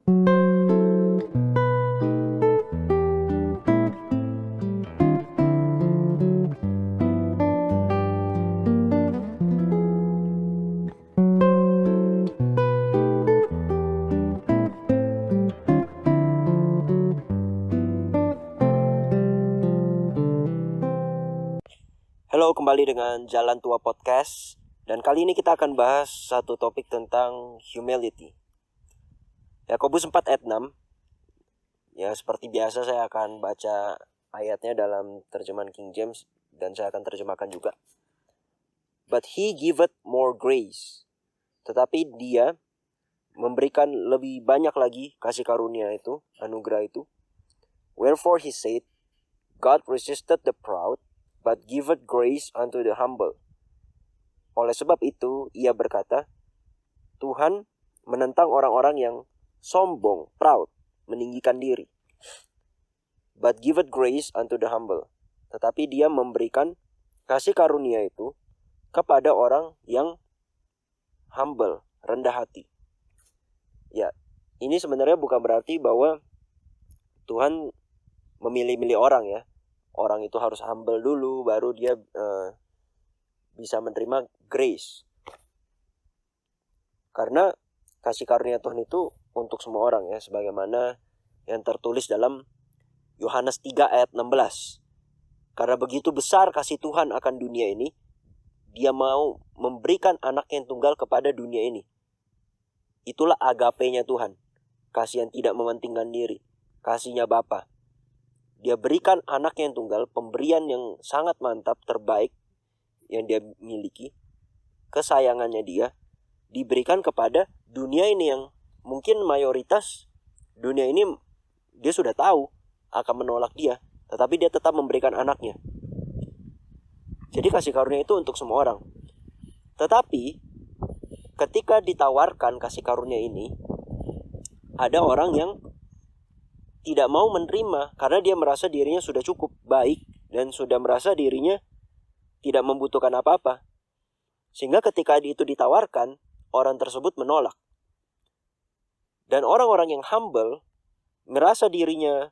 Halo, kembali dengan Jalan Tua Podcast. Dan kali ini kita akan bahas satu topik tentang humility. Yakobus 4 ayat 6. Ya, seperti biasa saya akan baca ayatnya dalam terjemahan King James dan saya akan terjemahkan juga. But he giveth more grace. Tetapi dia memberikan lebih banyak lagi kasih karunia itu, anugerah itu. Wherefore he said, God resisted the proud, but giveth grace unto the humble. Oleh sebab itu, ia berkata, Tuhan menentang orang-orang yang sombong, proud, meninggikan diri. But giveth grace unto the humble. Tetapi dia memberikan kasih karunia itu kepada orang yang humble, rendah hati. Ya, ini sebenarnya bukan berarti bahwa Tuhan memilih-milih orang ya. Orang itu harus humble dulu, baru dia bisa menerima grace. Karena kasih karunia Tuhan itu untuk semua orang ya, sebagaimana yang tertulis dalam Yohanes 3 ayat 16. Karena begitu besar kasih Tuhan akan dunia ini, dia mau memberikan anak yang tunggal kepada dunia ini. Itulah agape-nya Tuhan, kasih yang tidak mementingkan diri, kasihnya Bapa. Dia berikan anak yang tunggal, pemberian yang sangat mantap, terbaik yang dia miliki, kesayangannya dia, diberikan kepada dunia ini yang mungkin mayoritas dunia ini dia sudah tahu akan menolak dia, tetapi dia tetap memberikan anaknya. Jadi kasih karunia itu untuk semua orang. Tetapi ketika ditawarkan kasih karunia ini, ada orang yang tidak mau menerima karena dia merasa dirinya sudah cukup baik dan sudah merasa dirinya tidak membutuhkan apa-apa. Sehingga ketika itu ditawarkan, orang tersebut menolak. Dan orang-orang yang humble, merasa dirinya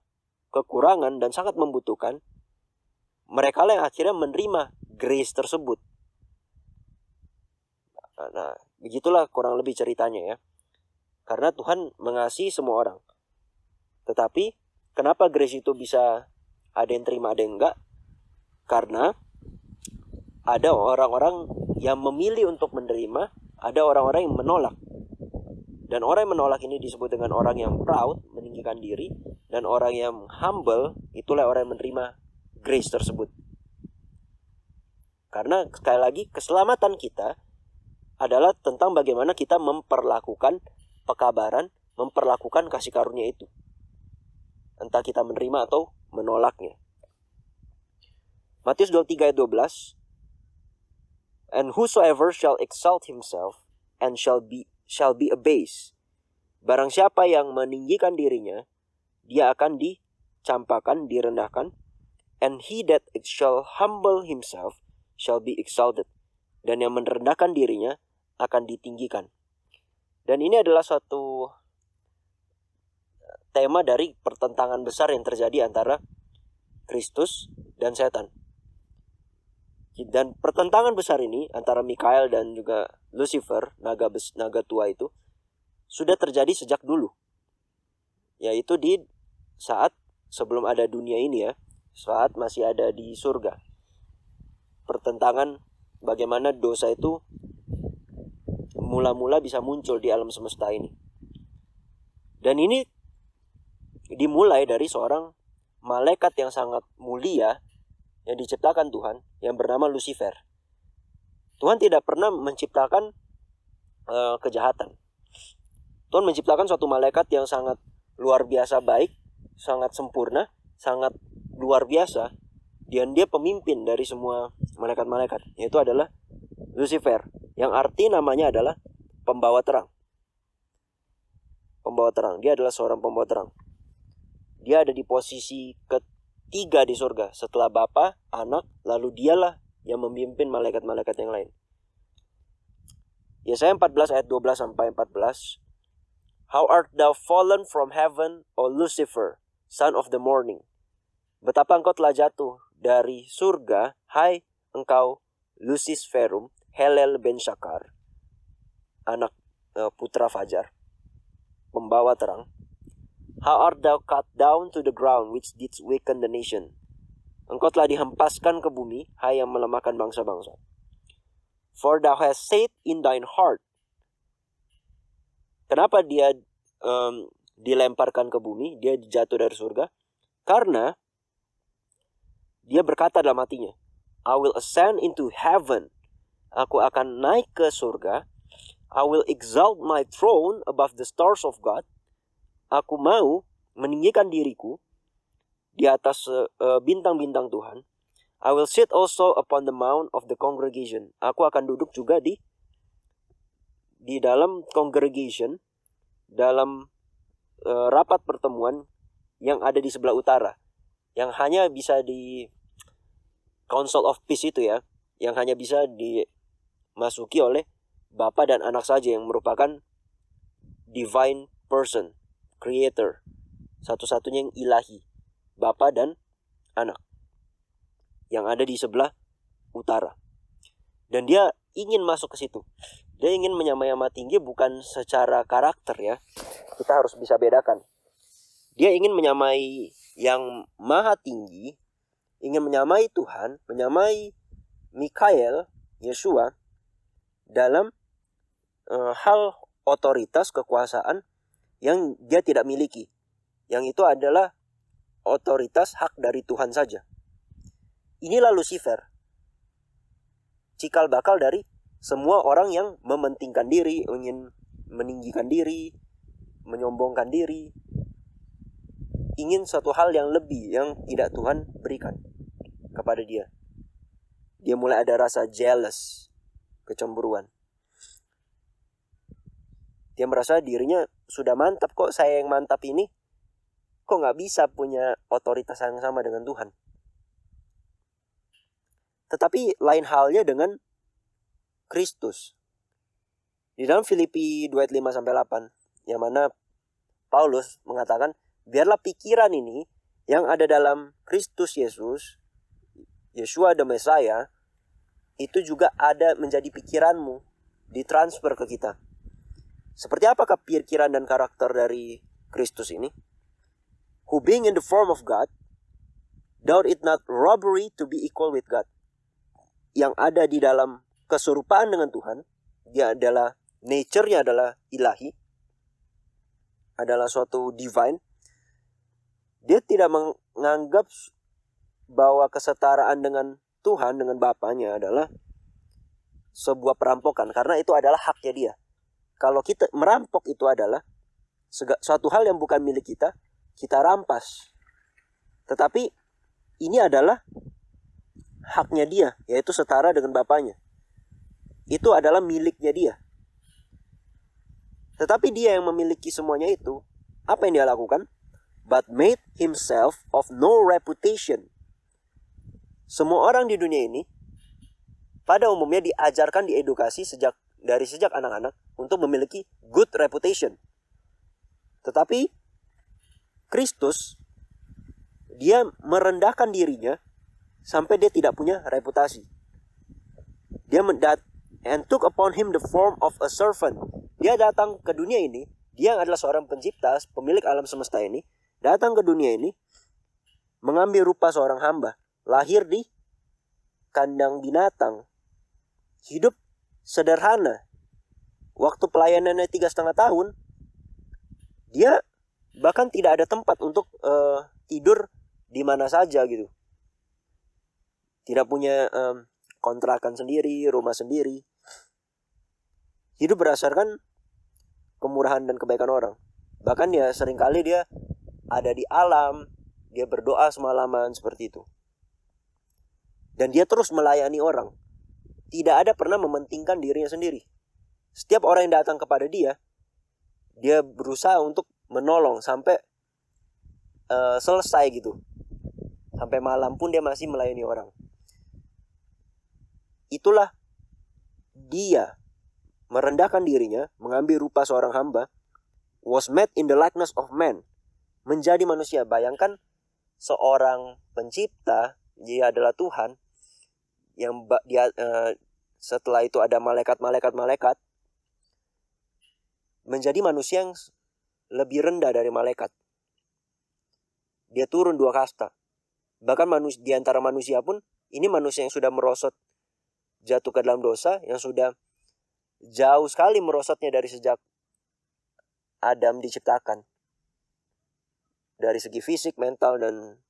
kekurangan dan sangat membutuhkan, mereka lah yang akhirnya menerima grace tersebut. Nah, begitulah kurang lebih ceritanya ya. Karena Tuhan mengasihi semua orang. Tetapi kenapa grace itu bisa ada yang terima ada yang enggak? Karena ada orang-orang yang memilih untuk menerima, ada orang-orang yang menolak. Dan orang yang menolak ini disebut dengan orang yang proud, meninggikan diri. Dan orang yang humble, itulah orang yang menerima grace tersebut. Karena sekali lagi, keselamatan kita adalah tentang bagaimana kita memperlakukan pekabaran, memperlakukan kasih karunia itu. Entah kita menerima atau menolaknya. Matius 23 ayat 12. And whosoever shall exalt himself and shall be abased. Barang siapa yang meninggikan dirinya, dia akan dicampakkan, direndahkan. And he that shall humble himself shall be exalted. Dan yang merendahkan dirinya akan ditinggikan. Dan ini adalah suatu tema dari pertentangan besar yang terjadi antara Kristus dan setan. Dan pertentangan besar ini antara Mikael dan juga Lucifer, naga tua itu, sudah terjadi sejak dulu. Yaitu di saat sebelum ada dunia ini ya, saat masih ada di surga. Pertentangan bagaimana dosa itu mula-mula bisa muncul di alam semesta ini. Dan ini dimulai dari seorang malaikat yang sangat mulia yang diciptakan Tuhan, yang bernama Lucifer. Tuhan tidak pernah menciptakan kejahatan. Tuhan menciptakan suatu malaikat yang sangat luar biasa baik, sangat sempurna, sangat luar biasa. Dan dia pemimpin dari semua malaikat-malaikat, yaitu adalah Lucifer, yang arti namanya adalah pembawa terang. Pembawa terang, dia adalah seorang pembawa terang. Dia ada di posisi ketiga di surga. Setelah Bapa, Anak, lalu dialah yang memimpin malaikat-malaikat yang lain. Yesaya 14 ayat 12 sampai 14. How art thou fallen from heaven, O Lucifer, son of the morning? Betapa engkau telah jatuh dari surga, hai engkau Luciferum, Helel ben Shakar, anak putra Fajar, pembawa terang. How art thou cut down to the ground, which didst weaken the nation? Engkau telah dihempaskan ke bumi, hai yang melemahkan bangsa-bangsa. For thou hast said in thine heart. Kenapa dia dilemparkan ke bumi, dia jatuh dari surga? Karena dia berkata dalam hatinya, I will ascend into heaven. Aku akan naik ke surga. I will exalt my throne above the stars of God. Aku mau meninggikan diriku di atas bintang-bintang Tuhan. I will sit also upon the mount of the congregation. Aku akan duduk juga di dalam congregation, dalam rapat pertemuan yang ada di sebelah utara, yang hanya bisa di Council of Peace itu ya, yang hanya bisa dimasuki oleh Bapa dan Anak saja, yang merupakan divine person, creator, satu-satunya yang ilahi, Bapa dan Anak, yang ada di sebelah utara. Dan dia ingin masuk ke situ. Dia ingin menyamai Maha Tinggi bukan secara karakter ya. Kita harus bisa bedakan. Dia ingin menyamai yang Maha Tinggi, ingin menyamai Tuhan, menyamai Mikael, Yeshua, dalam hal otoritas kekuasaan yang dia tidak miliki. Yang itu adalah otoritas hak dari Tuhan saja. Inilah Lucifer, cikal bakal dari semua orang yang mementingkan diri, ingin meninggikan diri, menyombongkan diri, ingin suatu hal yang lebih yang tidak Tuhan berikan kepada dia. Dia mulai ada rasa jealous, kecemburuan. Dia merasa dirinya sudah mantap, kok saya yang mantap ini, kok gak bisa punya otoritas yang sama dengan Tuhan. Tetapi lain halnya dengan Kristus. Di dalam Filipi 2 ayat 5-8, yang mana Paulus mengatakan, biarlah pikiran ini yang ada dalam Kristus Yesus, Yeshua the Messiah, itu juga ada menjadi pikiranmu, ditransfer ke kita. Seperti apakah pikiran dan karakter dari Kristus ini? Who being in the form of God, thought it not robbery to be equal with God. Yang ada di dalam keserupaan dengan Tuhan, dia adalah, nature-nya adalah ilahi, adalah suatu divine. Dia tidak menganggap bahwa kesetaraan dengan Tuhan, dengan Bapanya adalah sebuah perampokan, karena itu adalah haknya dia. Kalau kita merampok, itu adalah suatu hal yang bukan milik kita, kita rampas. Tetapi ini adalah haknya dia, yaitu setara dengan Bapanya. Itu adalah miliknya dia. Tetapi dia yang memiliki semuanya itu, apa yang dia lakukan? But made himself of no reputation. Semua orang di dunia ini pada umumnya diajarkan, diedukasi dari sejak anak-anak untuk memiliki good reputation. Tetapi Kristus, dia merendahkan dirinya sampai dia tidak punya reputasi. Dia and took upon him the form of a servant. Dia datang ke dunia ini, dia adalah seorang pencipta, pemilik alam semesta ini, datang ke dunia ini mengambil rupa seorang hamba, lahir di kandang binatang, hidup sederhana. Waktu pelayanannya 3,5 tahun, dia bahkan tidak ada tempat untuk tidur di mana saja gitu. Tidak punya kontrakan sendiri, rumah sendiri. Hidup berdasarkan kemurahan dan kebaikan orang. Bahkan ya seringkali dia ada di alam, dia berdoa semalaman seperti itu. Dan dia terus melayani orang. Tidak ada pernah mementingkan dirinya sendiri. Setiap orang yang datang kepada dia berusaha untuk menolong sampai selesai gitu. Sampai malam pun dia masih melayani orang. Itulah dia merendahkan dirinya, mengambil rupa seorang hamba, was made in the likeness of man. Menjadi manusia. Bayangkan seorang pencipta, dia adalah Tuhan, yang setelah itu ada malaikat, menjadi manusia yang lebih rendah dari malaikat. Dia turun 2 kasta. Bahkan di antara manusia pun, ini manusia yang sudah merosot, jatuh ke dalam dosa, yang sudah jauh sekali merosotnya dari sejak Adam diciptakan. Dari segi fisik, mental, dan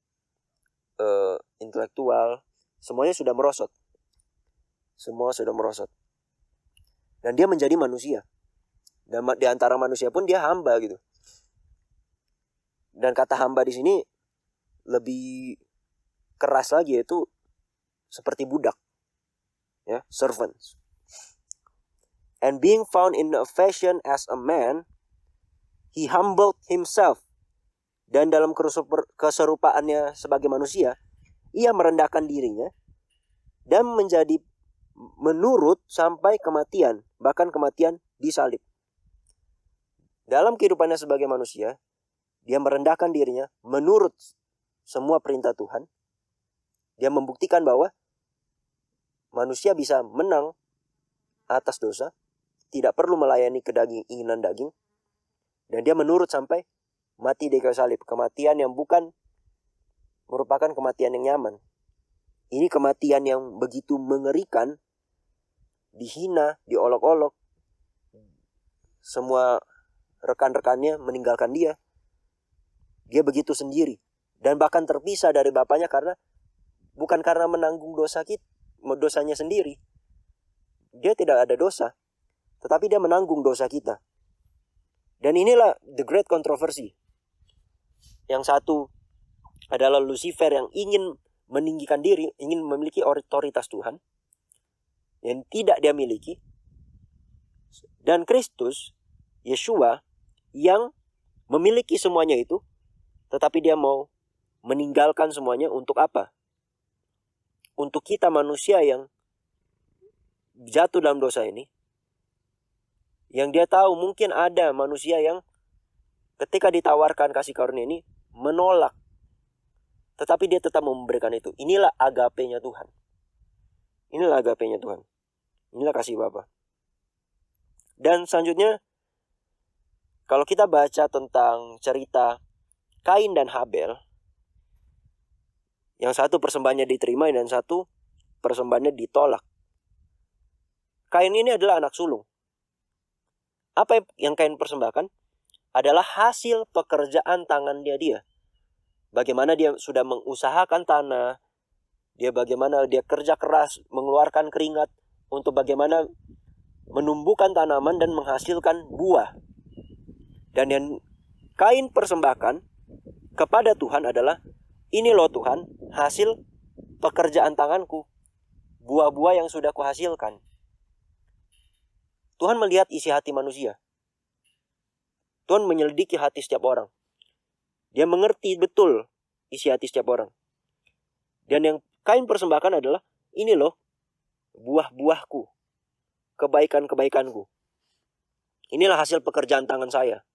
intelektual, semuanya sudah merosot. Semua sudah merosot. Dan dia menjadi manusia. Dan di antara manusia pun dia hamba gitu. Dan kata hamba di sini lebih keras lagi, yaitu seperti budak. Ya, servants. And being found in a fashion as a man, he humbled himself. Dan dalam keserupaannya sebagai manusia, ia merendahkan dirinya dan menjadi menurut sampai kematian, bahkan kematian disalib. Dalam kehidupannya sebagai manusia, dia merendahkan dirinya menurut semua perintah Tuhan. Dia membuktikan bahwa manusia bisa menang atas dosa, tidak perlu melayani keinginan daging, dan dia menurut sampai mati di kayu salib. Kematian yang bukan merupakan kematian yang nyaman. Ini kematian yang begitu mengerikan, dihina, diolok-olok. Semua rekan-rekannya meninggalkan dia. Dia begitu sendiri. Dan bahkan terpisah dari bapaknya bukan karena menanggung dosanya sendiri. Dia tidak ada dosa, tetapi dia menanggung dosa kita. Dan inilah the great controversy. Yang satu adalah Lucifer yang ingin meninggikan diri, ingin memiliki otoritas Tuhan yang tidak dia miliki. Dan Kristus, Yeshua, yang memiliki semuanya itu, tetapi dia mau meninggalkan semuanya untuk apa? Untuk kita manusia yang jatuh dalam dosa ini. Yang dia tahu mungkin ada manusia yang ketika ditawarkan kasih karunia ini menolak. Tetapi dia tetap memberikan itu. Inilah agapenya Tuhan. Inilah agapenya Tuhan. Inilah kasih Bapa. Dan selanjutnya, kalau kita baca tentang cerita Kain dan Habel, yang satu persembahannya diterima dan satu persembahannya ditolak. Kain ini adalah anak sulung. Apa yang Kain persembahkan? Adalah hasil pekerjaan tangan dia. Bagaimana dia sudah mengusahakan tanah, bagaimana dia kerja keras, mengeluarkan keringat untuk bagaimana menumbuhkan tanaman dan menghasilkan buah. Dan yang Kain persembahkan kepada Tuhan adalah, ini loh Tuhan, hasil pekerjaan tanganku, buah-buah yang sudah kuhasilkan. Tuhan melihat isi hati manusia. Tuhan menyelidiki hati setiap orang. Dia mengerti betul isi hati setiap orang. Dan yang Kain persembahkan adalah, ini loh buah-buahku, kebaikan-kebaikanku. Inilah hasil pekerjaan tangan saya.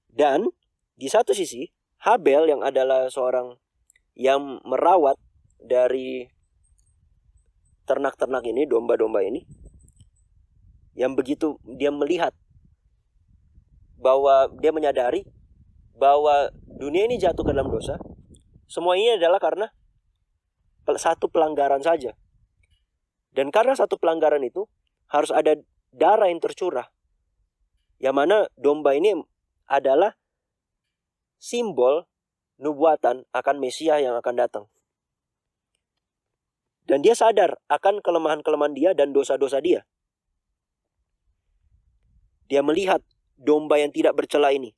Dan di satu sisi, Habel yang adalah seorang yang merawat dari ternak-ternak ini, domba-domba ini, yang begitu dia melihat bahwa dia menyadari bahwa dunia ini jatuh ke dalam dosa. Semua ini adalah karena satu pelanggaran saja. Dan karena satu pelanggaran itu harus ada darah yang tercurah. Yang mana domba ini adalah simbol nubuatan akan Mesias yang akan datang. Dan dia sadar akan kelemahan-kelemahan dia dan dosa-dosa dia. Dia melihat domba yang tidak bercela ini.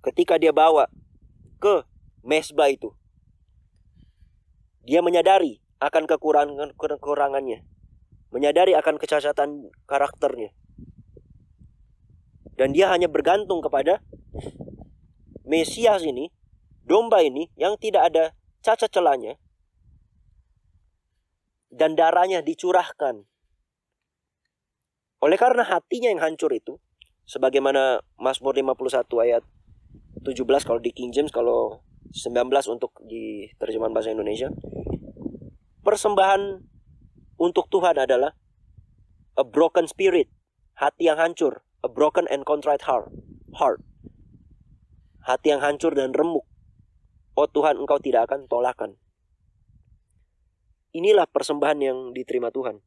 Ketika dia bawa ke mezbah itu, dia menyadari akan kekurangannya. Menyadari akan kecacatan karakternya. Dan dia hanya bergantung kepada Mesias ini, domba ini yang tidak ada cacat celanya. Dan darahnya dicurahkan. Oleh karena hatinya yang hancur itu, Sebagaimana Mazmur 51 ayat 17 kalau di King James, kalau 19 untuk di terjemahan bahasa Indonesia. Persembahan untuk Tuhan adalah a broken spirit, hati yang hancur, a broken and contrite heart. Hati yang hancur dan remuk. Oh Tuhan, Engkau tidak akan tolakkan. Inilah persembahan yang diterima Tuhan.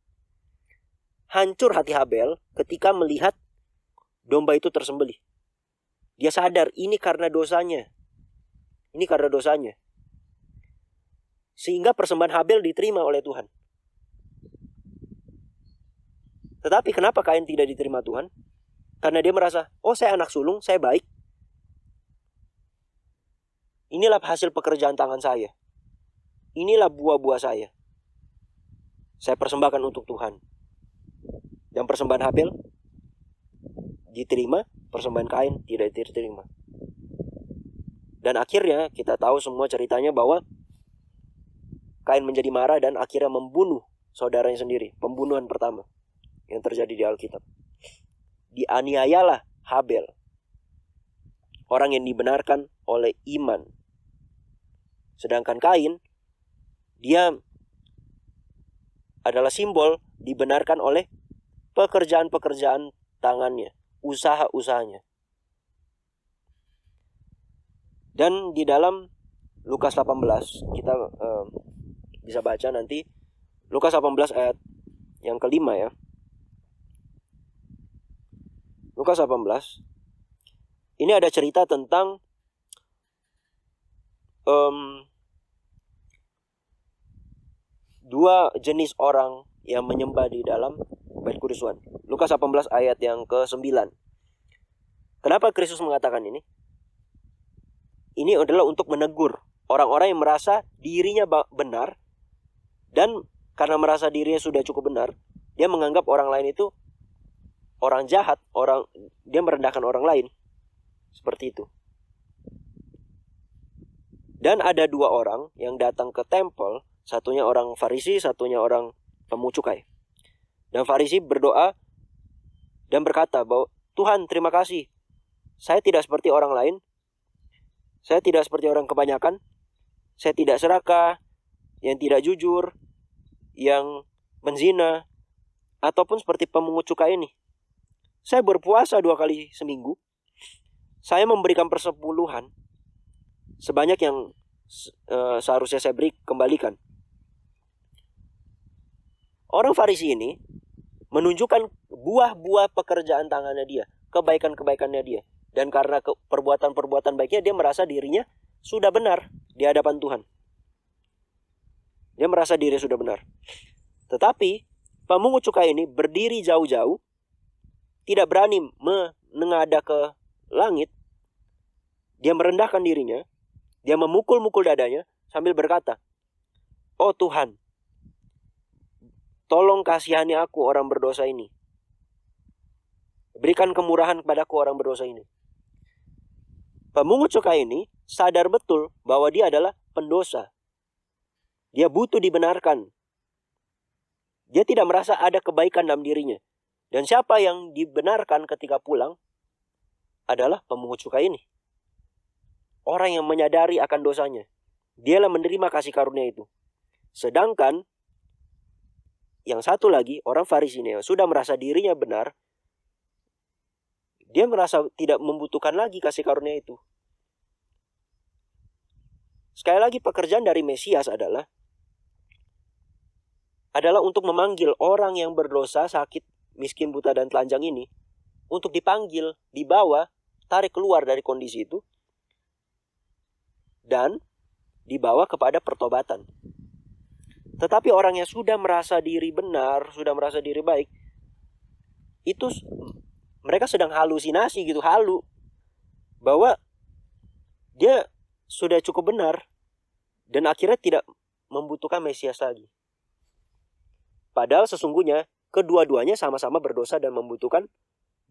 Hancur hati Habel ketika melihat domba itu tersembelih. Dia sadar ini karena dosanya. Ini karena dosanya. Sehingga persembahan Habel diterima oleh Tuhan. Tetapi kenapa Kain tidak diterima Tuhan? Karena dia merasa, oh saya anak sulung, saya baik. Inilah hasil pekerjaan tangan saya. Inilah buah-buah saya. Saya persembahkan untuk Tuhan. Dan persembahan Habel diterima, persembahan Kain tidak diterima. Dan akhirnya kita tahu semua ceritanya bahwa Kain menjadi marah dan akhirnya membunuh saudaranya sendiri. Pembunuhan pertama yang terjadi di Alkitab. Dianiayalah Habel, orang yang dibenarkan oleh iman. Sedangkan Kain, dia adalah simbol dibenarkan oleh pekerjaan-pekerjaan tangannya, usaha-usahanya. Dan di dalam Lukas 18, kita bisa baca nanti, Lukas 18 ayat yang kelima ya. Lukas 18, ini ada cerita tentang dua jenis orang yang menyembah di dalam Bait Kudus Tuhan. Lukas 18 ayat yang ke-9. Kenapa Kristus mengatakan ini? Ini adalah untuk menegur orang-orang yang merasa dirinya benar, dan karena merasa dirinya sudah cukup benar, dia menganggap orang lain itu orang jahat, dia merendahkan orang lain. Seperti itu. Dan ada dua orang yang datang ke tempel, satunya orang Farisi, satunya orang pemungut cukai. Dan Farisi berdoa dan berkata bahwa Tuhan, terima kasih, saya tidak seperti orang lain. Saya tidak seperti orang kebanyakan. Saya tidak serakah, yang tidak jujur, yang menzina, ataupun seperti pemungut cukai ini. Saya berpuasa 2 kali seminggu. Saya memberikan persepuluhan sebanyak yang seharusnya saya kembalikan. Orang Farisi ini menunjukkan buah-buah pekerjaan tangannya dia, kebaikan-kebaikannya dia. Dan karena perbuatan-perbuatan baiknya, dia merasa dirinya sudah benar di hadapan Tuhan. Dia merasa dirinya sudah benar. Tetapi pemungut cukai ini berdiri jauh-jauh, tidak berani menengadah ke langit. Dia merendahkan dirinya, dia memukul-mukul dadanya sambil berkata, oh Tuhan, tolong kasihani aku orang berdosa ini. Berikan kemurahan kepadaku orang berdosa ini. Pemungut cukai ini sadar betul bahwa dia adalah pendosa. Dia butuh dibenarkan. Dia tidak merasa ada kebaikan dalam dirinya. Dan siapa yang dibenarkan ketika pulang adalah pemungut cukai ini. Orang yang menyadari akan dosanya. Dialah menerima kasih karunia itu. Sedangkan yang satu lagi, orang Farisi ini sudah merasa dirinya benar. Dia merasa tidak membutuhkan lagi kasih karunia itu. Sekali lagi, pekerjaan dari Mesias adalah untuk memanggil orang yang berdosa, sakit, miskin, buta, dan telanjang ini, untuk dipanggil, dibawa, tarik keluar dari kondisi itu, dan dibawa kepada pertobatan. Tetapi orang yang sudah merasa diri benar, sudah merasa diri baik, itu mereka sedang halusinasi gitu, halu. Bahwa dia sudah cukup benar. Dan akhirnya tidak membutuhkan Mesias lagi. Padahal sesungguhnya kedua-duanya sama-sama berdosa dan membutuhkan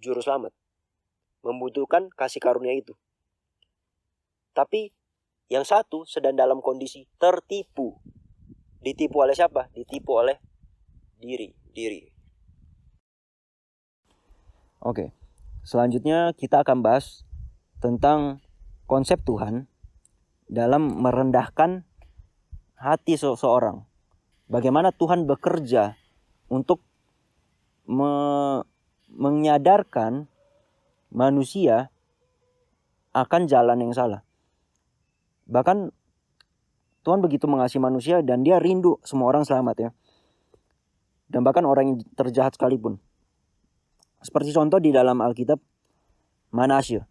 juru selamat. Membutuhkan kasih karunia itu. Tapi yang satu sedang dalam kondisi tertipu. Ditipu oleh siapa? Ditipu oleh diri. Oke. selanjutnya kita akan bahas tentang konsep Tuhan dalam merendahkan hati seseorang. Bagaimana Tuhan bekerja untuk menyadarkan manusia akan jalan yang salah. Bahkan Tuhan begitu mengasihi manusia dan dia rindu semua orang selamat ya. Dan bahkan orang yang terjahat sekalipun. Seperti contoh di dalam Alkitab, Manasye.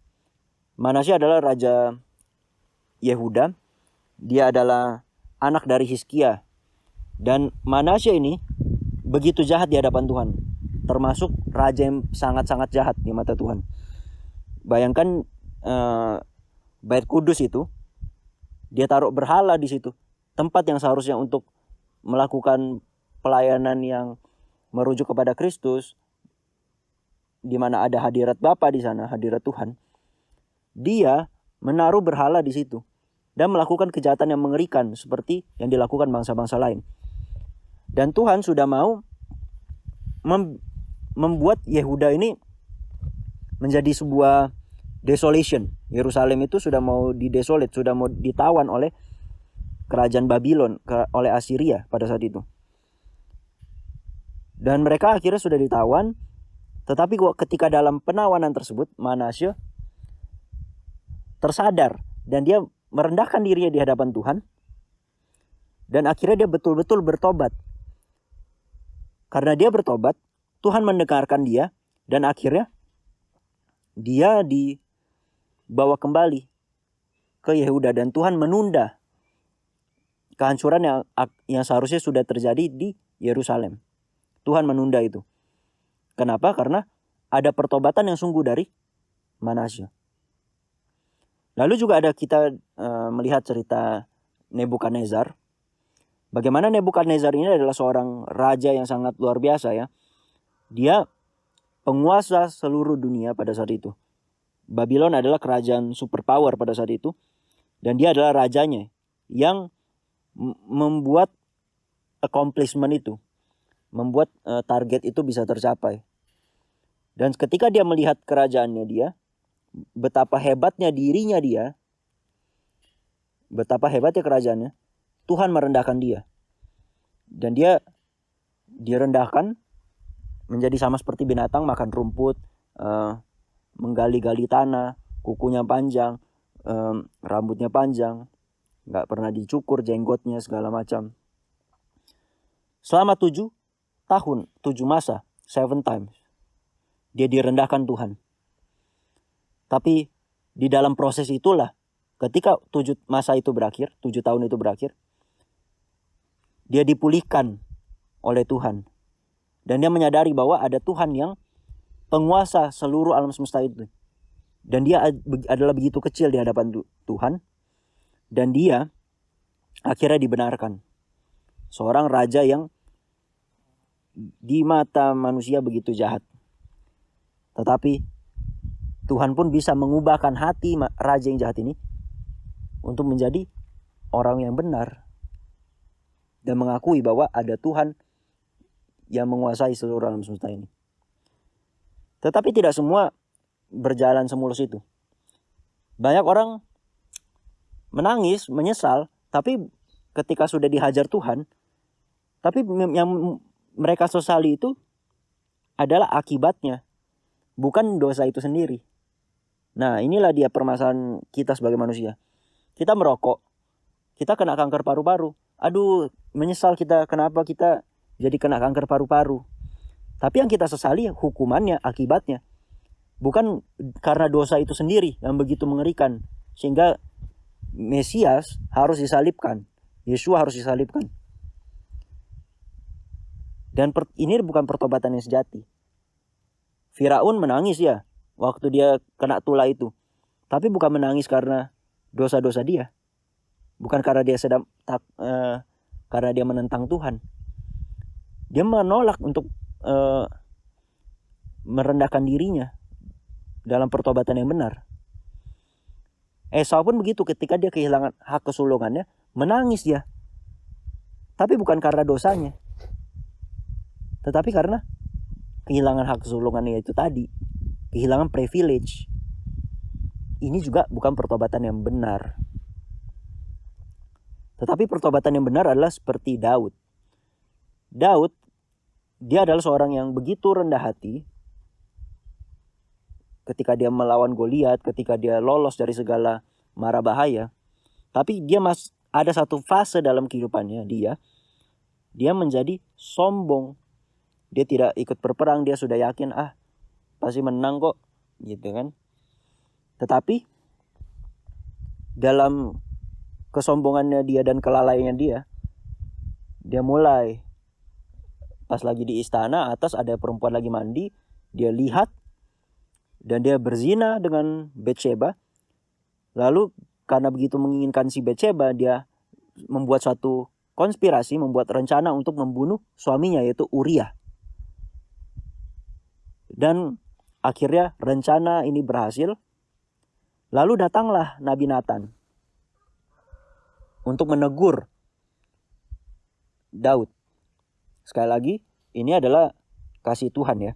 Manasye adalah raja Yehuda. Dia adalah anak dari Hizkia. Dan Manasye ini begitu jahat di hadapan Tuhan. Termasuk raja yang sangat-sangat jahat di mata Tuhan. Bayangkan Bait Kudus itu, dia taruh berhala di situ. Tempat yang seharusnya untuk melakukan pelayanan yang merujuk kepada Kristus, di mana ada hadirat Bapa di sana, hadirat Tuhan. Dia menaruh berhala di situ dan melakukan kejahatan yang mengerikan seperti yang dilakukan bangsa-bangsa lain. Dan Tuhan sudah mau membuat Yehuda ini menjadi sebuah desolation. Yerusalem itu sudah mau didesolate, sudah mau ditawan oleh kerajaan Babylon, oleh Assyria pada saat itu. Dan mereka akhirnya sudah ditawan. Tetapi ketika dalam penawanan tersebut, Manasye tersadar dan dia merendahkan dirinya di hadapan Tuhan. Dan akhirnya dia betul-betul bertobat. Karena dia bertobat, Tuhan mendengarkan dia dan akhirnya dia dibawa kembali ke Yehuda dan Tuhan menunda kehancuran yang seharusnya sudah terjadi di Yerusalem. Tuhan menunda itu. Kenapa? Karena ada pertobatan yang sungguh dari Manasye. Lalu juga ada kita melihat cerita Nebukadnezar. Bagaimana Nebukadnezar ini adalah seorang raja yang sangat luar biasa ya. Dia penguasa seluruh dunia pada saat itu. Babylon adalah kerajaan superpower pada saat itu. Dan dia adalah rajanya yang membuat accomplishment itu. Membuat target itu bisa tercapai. Dan ketika dia melihat kerajaannya dia, betapa hebatnya dirinya dia, betapa hebatnya kerajaannya, Tuhan merendahkan dia. Dan dia direndahkan menjadi sama seperti binatang, makan rumput, menggali-gali tanah, kukunya panjang, rambutnya panjang, gak pernah dicukur jenggotnya segala macam. Selama 7 tahun, 7 masa, 7 times, dia direndahkan Tuhan. Tapi di dalam proses itulah, ketika 7 masa itu berakhir, 7 tahun itu berakhir, dia dipulihkan oleh Tuhan. Dan dia menyadari bahwa ada Tuhan yang penguasa seluruh alam semesta itu. Dan dia adalah begitu kecil di hadapan Tuhan. Dan dia akhirnya dibenarkan. Seorang raja yang di mata manusia begitu jahat. Tetapi Tuhan pun bisa mengubahkan hati raja yang jahat ini untuk menjadi orang yang benar. Dan mengakui bahwa ada Tuhan yang menguasai seluruh alam semesta ini. Tetapi tidak semua berjalan semulus itu. Banyak orang menangis, menyesal, tapi ketika sudah dihajar Tuhan, tapi yang mereka sesali itu adalah akibatnya, bukan dosa itu sendiri. Nah, inilah dia permasalahan kita sebagai manusia. Kita merokok, kita kena kanker paru-paru. Aduh, menyesal kita, kenapa kita jadi kena kanker paru-paru. Tapi yang kita sesali hukumannya, akibatnya. Bukan karena dosa itu sendiri yang begitu mengerikan. Sehingga Mesias harus disalibkan. Yesua harus disalibkan. Dan ini bukan pertobatan yang sejati. Firaun menangis ya waktu dia kena tulah itu. Tapi bukan menangis karena dosa-dosa dia. Bukan karena dia karena dia menentang Tuhan. Dia menolak untuk merendahkan dirinya dalam pertobatan yang benar. Esau pun begitu, ketika dia kehilangan hak kesulungannya, menangis dia. Tapi bukan karena dosanya, tetapi karena kehilangan hak kesulungannya itu tadi. kehilangan privilege. Ini juga bukan pertobatan yang benar. Tetapi pertobatan yang benar adalah seperti Daud. Daud, dia adalah seorang yang begitu rendah hati ketika dia melawan Goliat, ketika dia lolos dari segala mara bahaya. Tapi dia ada satu fase dalam kehidupannya dia menjadi sombong. Dia tidak ikut berperang, dia sudah yakin pasti menang kok, gitu kan. Tetapi dalam kesombongannya dia dan kelalaiannya dia mulai pas lagi di istana atas ada perempuan lagi mandi, dia lihat dan dia berzina dengan Batsheba. Lalu karena begitu menginginkan si Batsheba, dia membuat suatu konspirasi, membuat rencana untuk membunuh suaminya yaitu Uriah. Dan akhirnya rencana ini berhasil. Lalu datanglah Nabi Nathan untuk menegur Daud. Sekali lagi, ini adalah kasih Tuhan ya.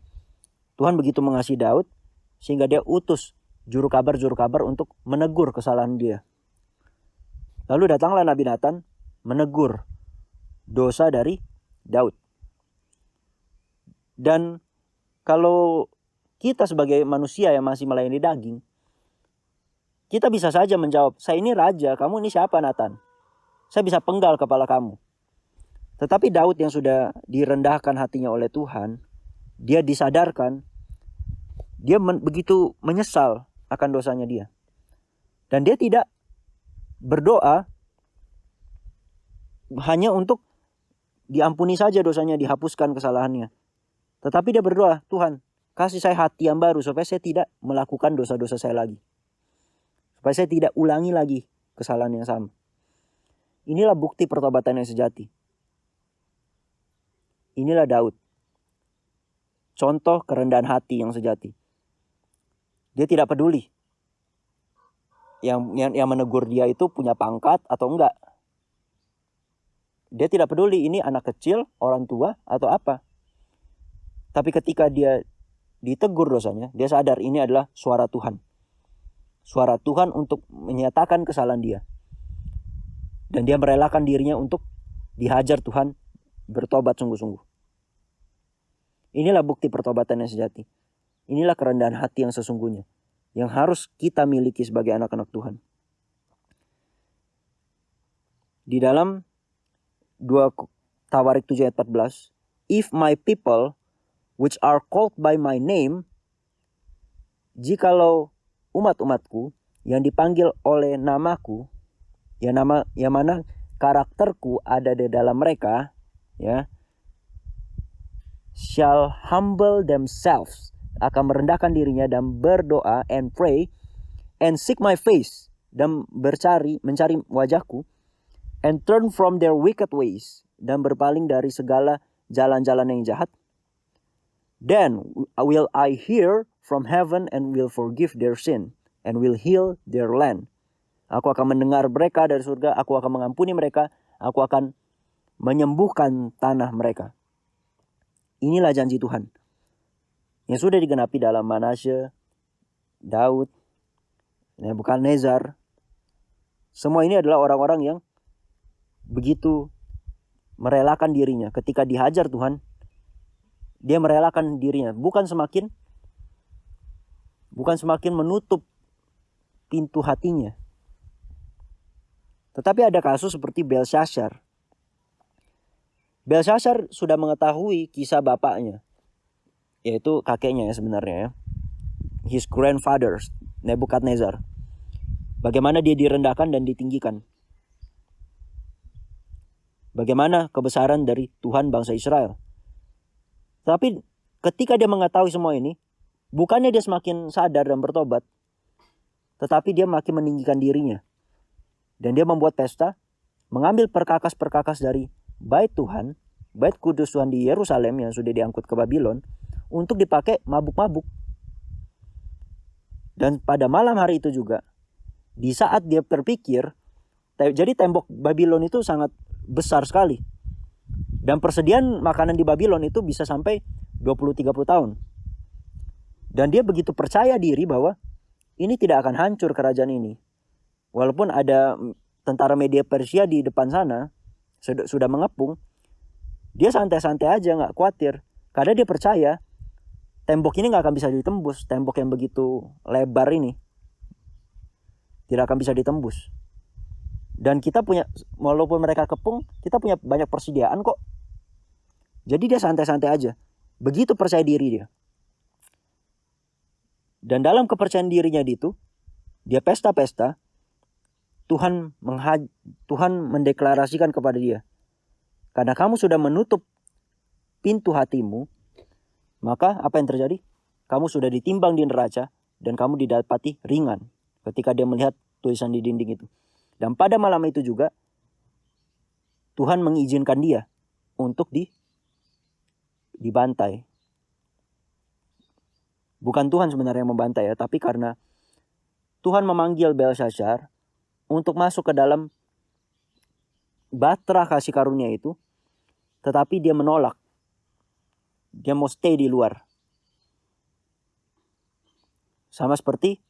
Tuhan begitu mengasihi Daud sehingga dia utus juru kabar untuk menegur kesalahan dia. Lalu datanglah Nabi Nathan menegur dosa dari Daud. Dan kalau kita sebagai manusia yang masih melayani daging, kita bisa saja menjawab, saya ini raja, kamu ini siapa Nathan? Saya bisa penggal kepala kamu. Tetapi Daud yang sudah direndahkan hatinya oleh Tuhan, dia disadarkan, dia begitu menyesal akan dosanya dia. Dan dia tidak berdoa hanya untuk diampuni saja dosanya, dihapuskan kesalahannya. Tetapi dia berdoa, Tuhan, kasih saya hati yang baru supaya saya tidak melakukan dosa-dosa saya lagi. Supaya saya tidak ulangi lagi kesalahan yang sama. Inilah bukti pertobatan yang sejati. Inilah Daud. Contoh kerendahan hati yang sejati. Dia tidak peduli yang menegur dia itu punya pangkat atau enggak. Dia tidak peduli ini anak kecil, orang tua atau apa. Tapi ketika dia ditegur dosanya, dia sadar ini adalah suara Tuhan. Suara Tuhan untuk menyatakan kesalahan dia. Dan dia merelakan dirinya untuk dihajar Tuhan, bertobat sungguh-sungguh. Inilah bukti pertobatan yang sejati. Inilah kerendahan hati yang sesungguhnya, yang harus kita miliki sebagai anak-anak Tuhan. Di dalam 2 Tawarik 7 ayat 14, if my people which are called by my name, jikalau umat-umatku yang dipanggil oleh namaku, yang mana karakterku ada di dalam mereka, ya, shall humble themselves, akan merendahkan dirinya dan berdoa and pray and seek my face, dan mencari wajahku, and turn from their wicked ways, dan berpaling dari segala jalan-jalan yang jahat, then will I hear from heaven and will forgive their sin and will heal their land. Aku akan mendengar mereka dari surga, aku akan mengampuni mereka, aku akan menyembuhkan tanah mereka. Inilah janji Tuhan yang sudah digenapi dalam Manasye, Daud, Nebukadnezar. Semua ini adalah orang-orang yang begitu merelakan dirinya ketika dihajar Tuhan. Dia merelakan dirinya, bukan semakin menutup pintu hatinya. Tetapi ada kasus seperti Belshazzar. Belshazzar sudah mengetahui kisah bapaknya, yaitu kakeknya ya sebenarnya ya. His grandfather, Nebukadnezar. Bagaimana dia direndahkan dan ditinggikan. Bagaimana kebesaran dari Tuhan bangsa Israel. Tapi ketika dia mengetahui semua ini, bukannya dia semakin sadar dan bertobat, tetapi dia makin meninggikan dirinya. Dan dia membuat pesta, mengambil perkakas-perkakas dari bait Tuhan, bait kudus Tuhan di Yerusalem yang sudah diangkut ke Babylon, untuk dipakai mabuk-mabuk. Dan pada malam hari itu juga, di saat dia berpikir, jadi tembok Babylon itu sangat besar sekali. Dan persediaan makanan di Babylon itu bisa sampai 20-30 tahun. Dan dia begitu percaya diri bahwa ini tidak akan hancur kerajaan ini. Walaupun ada tentara Media Persia di depan sana sudah mengepung, dia santai-santai aja, gak khawatir. Karena dia percaya tembok ini gak akan bisa ditembus. Tembok yang begitu lebar ini tidak akan bisa ditembus. Dan kita punya, walaupun mereka kepung, kita punya banyak persediaan kok. Jadi dia santai-santai aja. Begitu percaya diri dia. Dan dalam kepercayaan dirinya itu, dia pesta-pesta, Tuhan mendeklarasikan kepada dia, karena kamu sudah menutup pintu hatimu, maka apa yang terjadi? Kamu sudah ditimbang di neraca dan kamu didapati ringan ketika dia melihat tulisan di dinding itu. Dan pada malam itu juga Tuhan mengizinkan dia untuk dibantai. Bukan Tuhan sebenarnya yang membantai ya, tapi karena Tuhan memanggil Belshazzar untuk masuk ke dalam batra kasih karunia itu, tetapi dia menolak. Dia mau stay di luar. Sama seperti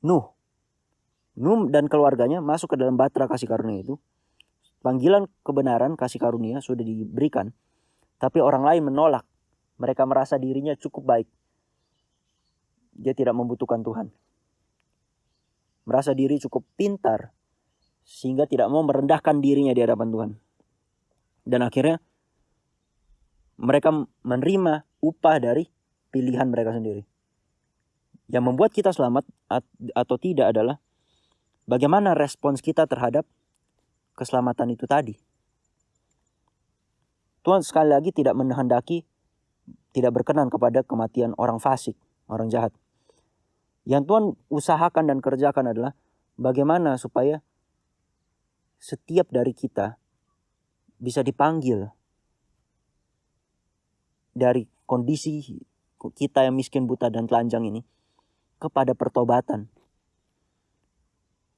Nuh dan keluarganya masuk ke dalam batra kasih karunia itu. Panggilan kebenaran kasih karunia sudah diberikan, tapi orang lain menolak. Mereka merasa dirinya cukup baik. Dia tidak membutuhkan Tuhan. Merasa diri cukup pintar, sehingga tidak mau merendahkan dirinya di hadapan Tuhan. Dan akhirnya mereka menerima upah dari pilihan mereka sendiri. Yang membuat kita selamat atau tidak adalah bagaimana respons kita terhadap keselamatan itu tadi. Tuhan sekali lagi tidak menghendaki, tidak berkenan kepada kematian orang fasik, orang jahat. Yang Tuhan usahakan dan kerjakan adalah bagaimana supaya setiap dari kita bisa dipanggil dari kondisi kita yang miskin, buta, dan telanjang ini kepada pertobatan.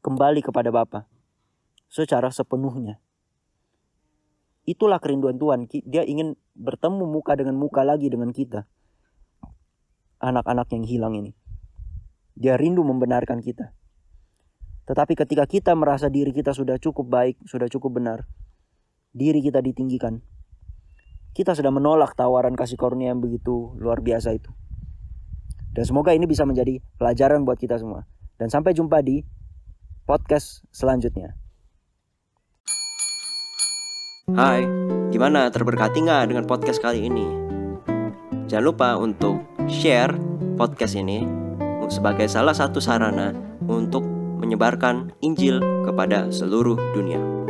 Kembali kepada Bapa secara sepenuhnya. Itulah kerinduan Tuhan. Dia ingin bertemu muka dengan muka lagi dengan kita. Anak-anak yang hilang ini. Dia rindu membenarkan kita. Tetapi ketika kita merasa diri kita sudah cukup baik, sudah cukup benar, diri kita ditinggikan, kita sudah menolak tawaran kasih karunia yang begitu luar biasa itu. Dan semoga ini bisa menjadi pelajaran buat kita semua. Dan sampai jumpa di podcast selanjutnya. Hai, gimana? Terberkati gak dengan podcast kali ini? Jangan lupa untuk share podcast ini sebagai salah satu sarana untuk menyebarkan Injil kepada seluruh dunia.